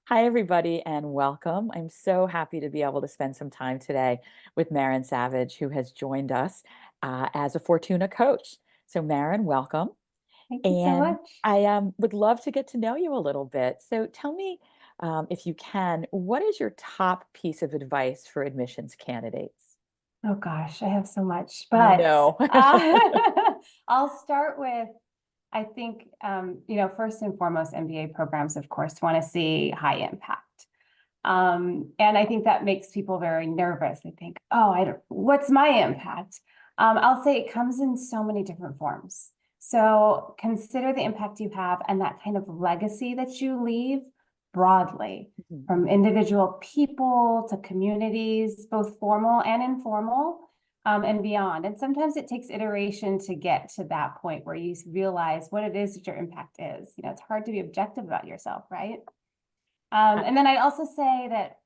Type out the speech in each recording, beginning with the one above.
Hi, everybody, and welcome. I'm so happy to be able to spend some time today with Maren Savage, who has joined us as a Fortuna coach. So, Maren, welcome. Thank you so And much. I would love to get to know you a little bit. So, tell me, if you can, what is your top piece of advice for admissions candidates? Oh gosh, I have so much, I but know. I'll start with, I think, first and foremost, MBA programs, of course, want to see high impact. And I think that makes people very nervous. They think, oh, what's my impact? I'll say it comes in so many different forms. So consider the impact you have and that kind of legacy that you leave broadly, Mhm. from individual people to communities, both formal and informal, and beyond. And sometimes it takes iteration to get to that point where you realize what it is that your impact is. It's hard to be objective about yourself, right? And then I'd also say that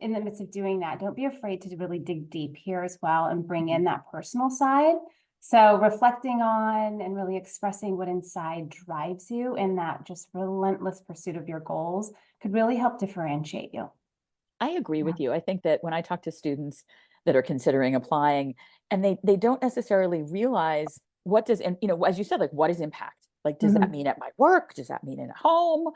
in the midst of doing that, don't be afraid to really dig deep here as well and bring in that personal side. So reflecting on and really expressing what inside drives you in that just relentless pursuit of your goals could really help differentiate you. I agree Yeah. with you. I think that when I talk to students that are considering applying, and they don't necessarily realize what does, and as you said, like what is impact? Like, does that Mhm. mean at my work? Does that mean at home?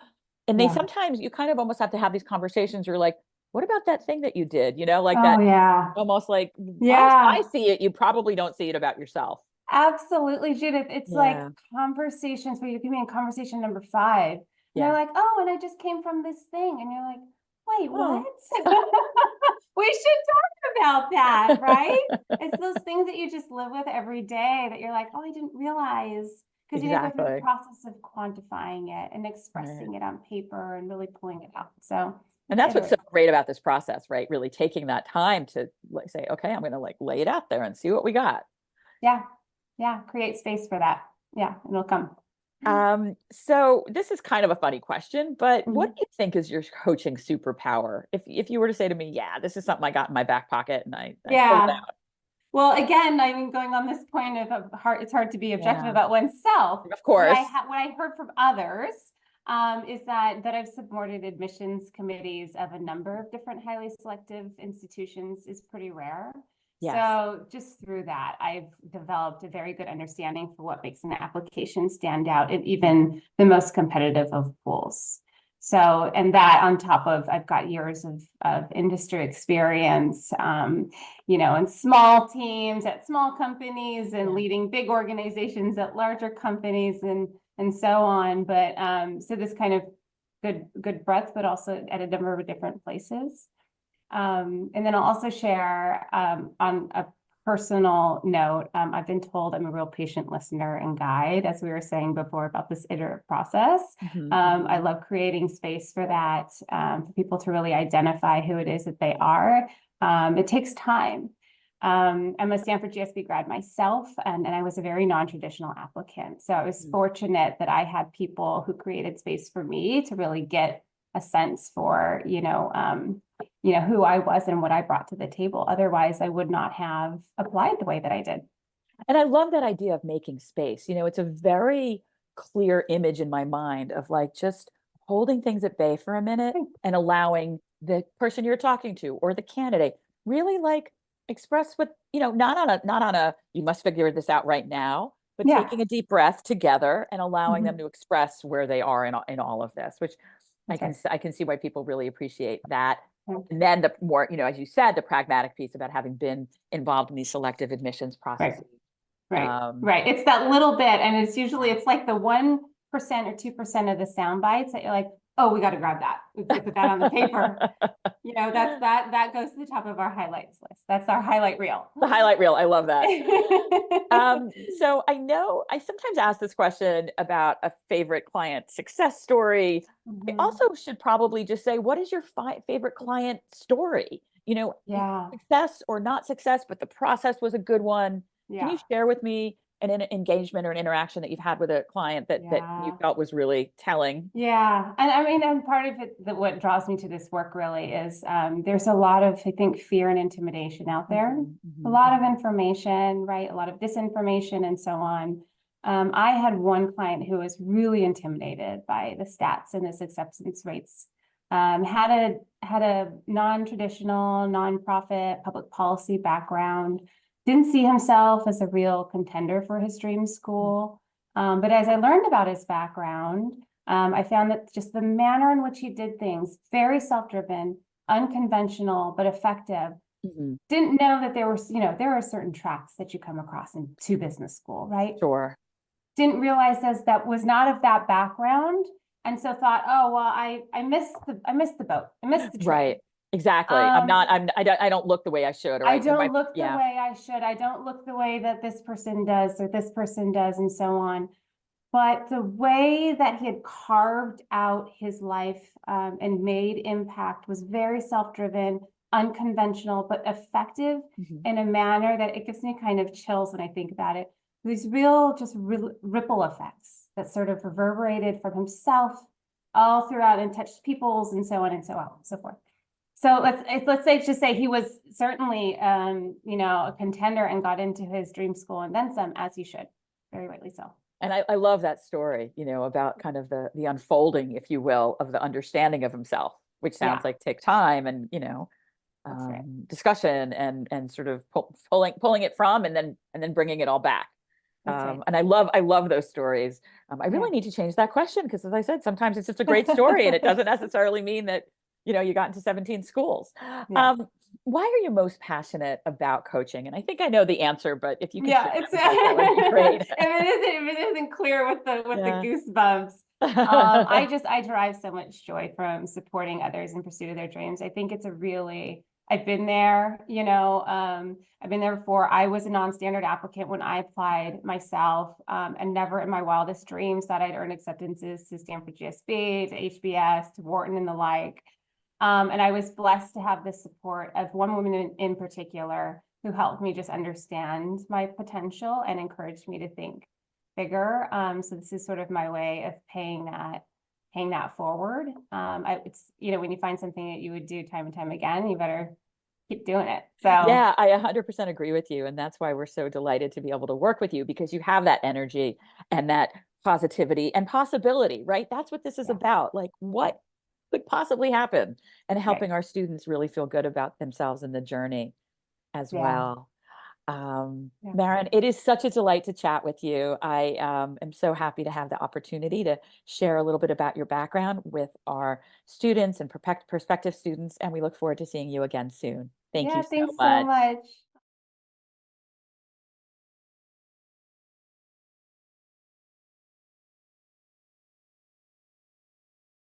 And they Yeah. sometimes you kind of almost have to have these conversations. You're like, what about that thing that you did? Like Oh, that, yeah. almost like I Yeah. see it, you probably don't see it about yourself. Absolutely, Judith. It's like Yeah. conversations where you can be in conversation number five, and they're Yeah. like, "Oh, and I just came from this thing," and you're like, "Wait, Oh. what?" We should talk about that, right? It's those things that you just live with every day that you're like, "Oh, I didn't realize," because you didn't go through the Exactly. process of quantifying it and Right. expressing it on paper and really pulling it out. So And it's that's what's iterative. so great about this process, right? Really taking that time to like say, okay, I'm going to like lay it out there and see what we got. Yeah, yeah. Create space for that. Yeah, it'll come. So this is kind of a funny question, but what Mhm. do you think is your coaching superpower? If you were to say to me, yeah, this is something I got in my back pocket and I pulled Yeah. out. Well, again, I mean, going on this point of it's hard to be objective Yeah, about oneself. of course. What I heard from others is that I've supported admissions committees of a number of different highly selective institutions is pretty rare. Yes. So just through that, I've developed a very good understanding for what makes an application stand out in even the most competitive of pools. So, and that on top of, I've got years of industry experience, in small teams at small companies and Yeah. leading big organizations at larger companies and so on. But so this kind of good breadth, but also at a number of different places. And then I'll also share on a personal note, I've been told I'm a real patient listener and guide, as we were saying before about this iterative process. Mhm, I mhm. love creating space for that, for people to really identify who it is that they are. It takes time. I'm a Stanford GSB grad myself, and I was a very non-traditional applicant. So I was Mhm. fortunate that I had people who created space for me to really get a sense for, who I was and what I brought to the table. Otherwise, I would not have applied the way that I did. And I love that idea of making space. It's a very clear image in my mind of like just holding things at bay for a minute and allowing the person you're talking to or the candidate really like express what, not on a you must figure this out right now, but Yeah, taking a deep breath together and allowing them mhm, to express where they are in all of this, which that's right. I can see why people really appreciate that. Yeah. And then the more, as you said, the pragmatic piece about having been involved in these selective admissions Right, processes. right, Um, right. It's that little bit, and yeah. it's like the 1% or 2% of the sound bites that you're like, oh, we got to grab that. We got to put that on the paper. That goes to the top of our highlights list. That's our highlight reel. The highlight reel. I love that. So I know I sometimes ask this question about a favorite client success story. I Mhm. also should probably just say, what is your favorite client story? Yeah, Success or not success, but the process was a good one. Can yeah, you share with me an engagement or an interaction that you've had with a client that you yeah. felt was really telling? Yeah, and I mean, and part of it that what draws me to this work really is there's a lot of, I think, fear and intimidation out there, Mhm, a mhm, lot of mhm. information, right? A lot of disinformation and so on. I had one client who was really intimidated by the stats and this acceptance rates Had a non-traditional, nonprofit public policy background. Didn't see himself as a real contender for his dream school. But as I learned about his background, I found that just the manner in which he did things, very self-driven, unconventional, but effective. Didn't know that there were, there are certain tracks that you come across into business school, right? Sure. Didn't realize that was not of that background. And so thought, oh, well, I missed the boat. I missed the train. Right. Exactly. I don't look the way I should, or I don't look the way I should. I don't look the way that this person does or this person does, and so on. But the way that he had carved out his life and made impact was very self-driven, unconventional, but effective in a manner that it gives me kind of chills when I think about it. These real just ripple effects that sort of reverberated from himself all throughout and touched peoples and so on and so on and so forth. So let's say he was certainly a contender and got into his dream school and then some, as he should, very rightly so. And I love that story, about kind of the unfolding, if you will, of the understanding of himself, which sounds like take time and, discussion and sort of pulling it from and then bringing it all back. And I love those stories. I really need to change that question because, as I said, sometimes it's just a great story and it doesn't necessarily mean that, you got into 17 schools. Why are you most passionate about coaching? And I think I know the answer, but if you could, that would be great. If it isn't clear with the goosebumps, I derive so much joy from supporting others in pursuit of their dreams. I think it's I've been there, I've been there before. I was a non-standard applicant when I applied myself, and never in my wildest dreams thought I'd earn acceptances to Stanford GSB, to HBS, to Wharton and the like. And I was blessed to have the support of one woman in particular who helped me just understand my potential and encouraged me to think bigger. So this is sort of my way of paying that forward. It's, when you find something that you would do time and time again, you better keep doing it. So yeah, I 100% agree with you. And that's why we're so delighted to be able to work with you, because you have that energy and that positivity and possibility, right? That's what this is about. Like, what could possibly happen, and helping our students really feel good about themselves in the journey as well. Maren, it is such a delight to chat with you. I am so happy to have the opportunity to share a little bit about your background with our students and prospective students, and we look forward to seeing you again soon. Thank you so much.